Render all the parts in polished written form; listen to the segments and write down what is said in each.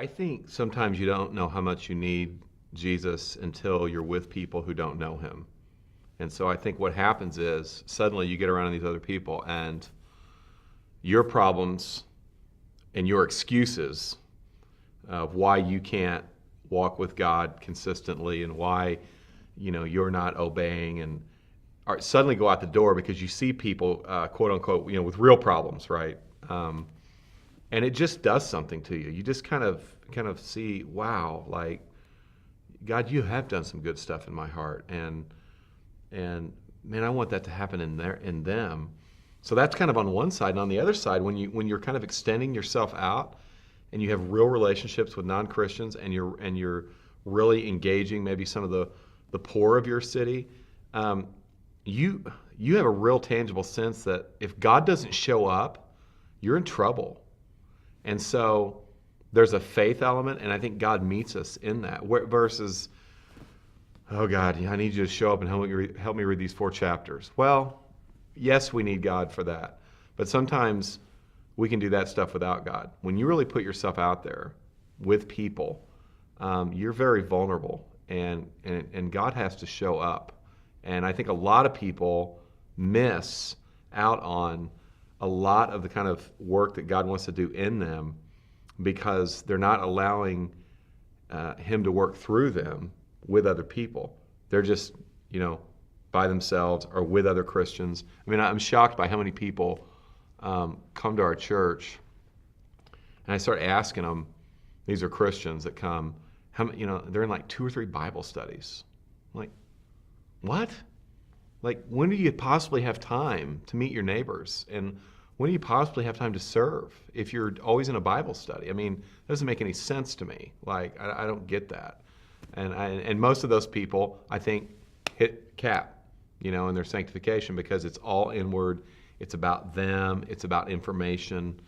I think sometimes you don't know how much you need Jesus until you're with people who don't know him. And so I think what happens is suddenly you get around these other people and your problems and your excuses of why you can't walk with God consistently and why you're not obeying and suddenly go out the door because you see people, quote unquote, with real problems, right? And it just does something to you. You just kind of see, wow, like God, you have done some good stuff in my heart, and man, I want that to happen in them. So that's kind of on one side, and on the other side, when you're kind of extending yourself out, and you have real relationships with non-Christians, and you're really engaging maybe some of the poor of your city, you have a real tangible sense that if God doesn't show up, you're in trouble. And so there's a faith element, and I think God meets us in that. Versus, oh God, I need you to show up and help me read these 4 chapters. Well, yes, we need God for that. But sometimes we can do that stuff without God. When you really put yourself out there with people, you're very vulnerable, and God has to show up. And I think a lot of people miss out on a lot of the kind of work that God wants to do in them because they're not allowing him to work through them with other people. They're just, by themselves or with other Christians. I mean, I'm shocked by how many people come to our church, and I start asking them, these are Christians that come, they're in like 2 or 3 Bible studies. I'm like, what? Like, when do you possibly have time to meet your neighbors? And when do you possibly have time to serve if you're always in a Bible study? I mean, it doesn't make any sense to me. Like, I don't get that. And most of those people, I think, hit cap, in their sanctification because it's all inward. It's about them. It's about information.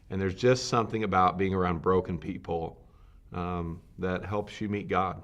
And there's just something about being around broken people that helps you meet God.